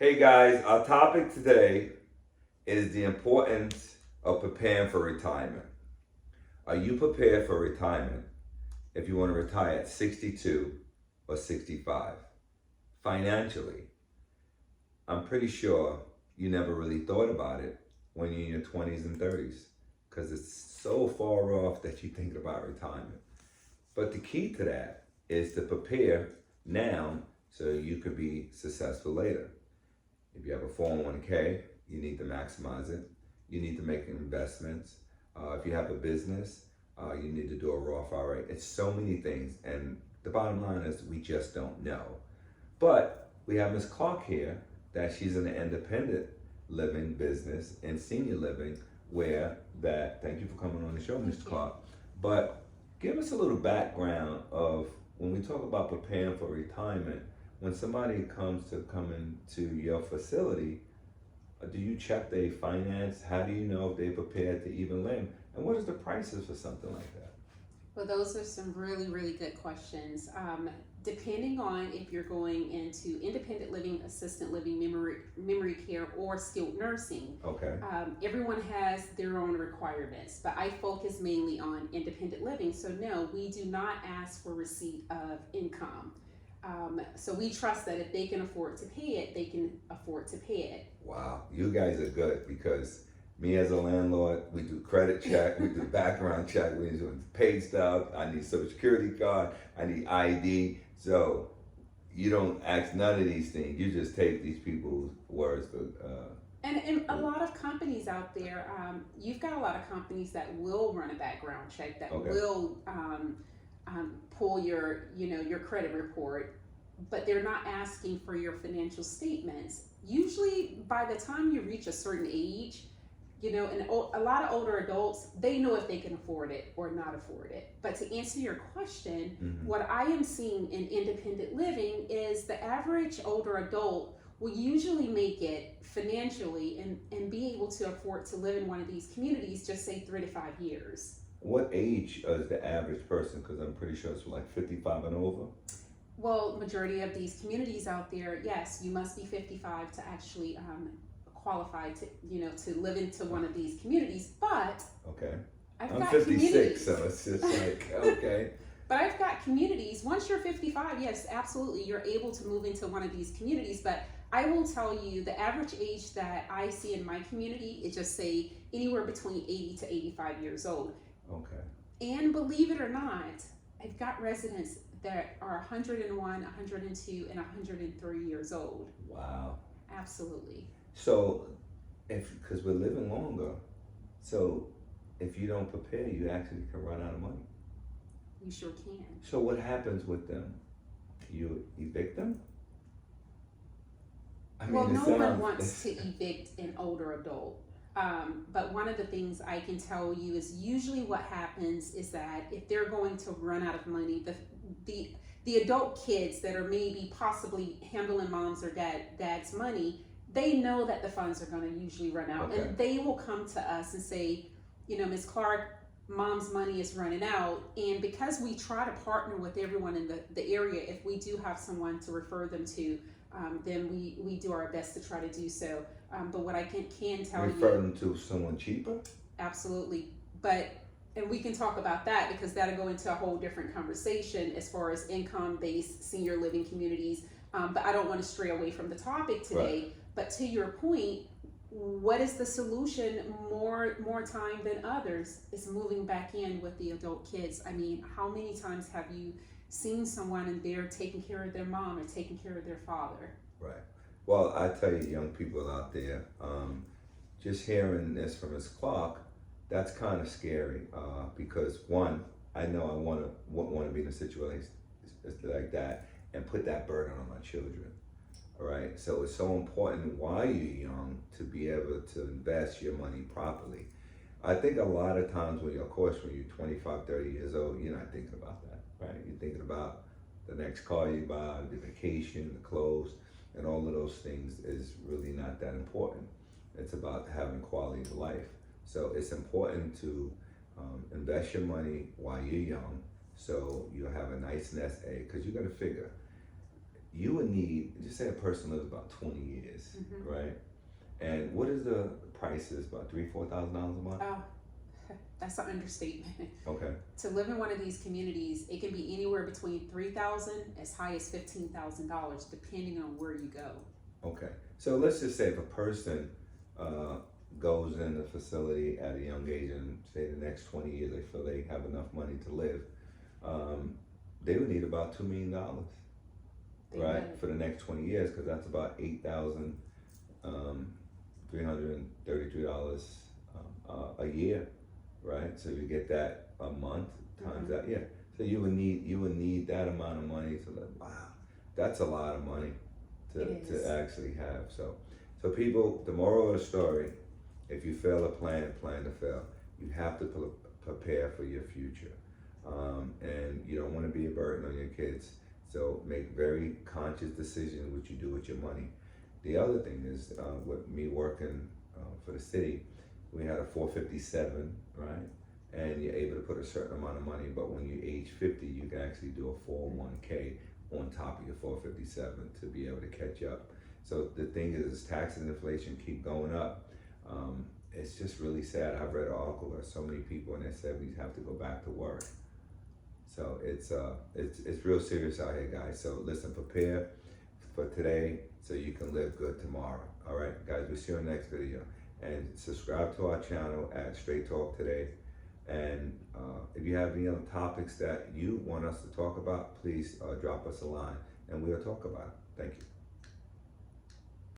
Hey guys, our topic today is the importance of preparing for retirement. Are you prepared for retirement if you want to retire at 62 or 65? Financially, I'm pretty sure you never really thought about it when you're in your 20s and 30s because it's so far off that you're thinking about retirement. But the key to that is to prepare now so you could be successful later. If you have a 401k, you need to maximize it. You need to make investments. If you have a business, you need to do a Roth IRA. It's so many things, and the bottom line is we just don't know. But we have Ms. Clark here that she's in an independent living business and senior living where that, thank you for coming on the show, Ms. Clark. But give us a little background of when we talk about preparing for retirement, when somebody comes to come into your facility, do you check their finance? How do you know if they're prepared to even live? And what is the prices for something like that? Well, those are some really, really good questions. Depending on if you're going into independent living, assisted living, memory care, or skilled nursing, Okay. everyone has their own requirements. But I focus mainly on independent living. So no, we do not ask for receipt of income. So we trust that if they can afford to pay it, they can afford to pay it. Wow, you guys are good because me as a landlord, we do credit check, we do background check, we do pay stuff. I need social security card, I need ID. So you don't ask none of these things. You just take these people's words for. And a lot of companies out there, you've got a lot of companies that will run a background check, that Okay. will pull your, your credit report, but they're not asking for your financial statements. Usually, by the time you reach a certain age, and a lot of older adults, they know if they can afford it or not afford it. But to answer your question, what I am seeing in independent living is the average older adult will usually make it financially and be able to afford to live in one of these communities, just say 3 to 5 years. What age is the average person? Because I'm pretty sure it's like 55 and over. Well, majority of these communities out there, yes, you must be 55 to actually qualify to to live into one of these communities. But Okay. I've I'm got 56, communities. so it's just like, okay. But I've got communities. Once you're 55, yes, absolutely, you're able to move into one of these communities. But I will tell you, the average age that I see in my community is just say anywhere between 80 to 85 years old. Okay. And believe it or not, I've got residents that are 101, 102, and 103 years old. Wow. Absolutely. So, because we're living longer, so if you don't prepare, you actually can run out of money. You sure can. So what happens with them? You evict them? I Well, mean, it no one sounds. wants to evict an older adult. But one of the things I can tell you is usually what happens is that if they're going to run out of money, the adult kids that are maybe possibly handling mom's or dad's money, they know that the funds are going to usually run out, Okay. and they will come to us and say, Miss Clark, mom's money is running out. And because we try to partner with everyone in the area, if we do have someone to refer them to, then we do our best to try to do so. But what I can tell Refer you, them to someone cheaper? absolutely. And we can talk about that because that'll go into a whole different conversation as far as income-based senior living communities. But I don't want to stray away from the topic today. Right. But to your point, what is the solution more time than others is moving back in with the adult kids. I mean, how many times have you seen someone and they're taking care of their mom or taking care of their father? Right. Well, I tell you, young people out there, just hearing this from Ms. Clark, that's kind of scary because one, I know I want to be in a situation like that and put that burden on my children. All right. So it's so important while you're young to be able to invest your money properly. I think a lot of times when you're, of course, when you're 25, 30 years old, you're not thinking about that, right? You're thinking about the next car you buy, the vacation, the clothes, and all of those things is really not that important. It's about having quality of life. So it's important to invest your money while you're young so you'll have a nice nest egg because you got to figure you would need, just say a person lives about 20 years, Mhm. right? And what is the prices? About $3,000-$4,000 a month? Oh, that's an understatement. Okay. To live in one of these communities, it can be anywhere between $3,000 as high as $15,000, depending on where you go. Okay. So let's just say if a person goes in the facility at a young age and say the next 20 years they feel they have enough money to live, they would need about $2 million, They right, would. for the next 20 years, because that's about $8,333 a year, right? So you get that a month times that, yeah. So you would need that amount of money to live. Wow, that's a lot of money It is. to actually have. So people, the moral of the story, if you fail a plan to fail. You have to prepare for your future, and you don't want to be a burden on your kids. So make very conscious decisions what you do with your money. The other thing is, with me working for the city, we had a 457, right? And you're able to put a certain amount of money, but when you're age 50, you can actually do a 401k on top of your 457 to be able to catch up. So the thing is, taxes and inflation keep going up. It's just really sad. I've read an article where so many people in their 70s have to go back to work. So it's real serious out here, guys. So listen, prepare for today so you can live good tomorrow. All right, guys, we'll see you in the next video. And subscribe to our channel at Straight Talk Today. And if you have any other topics that you want us to talk about, please drop us a line and we'll talk about it. Thank you.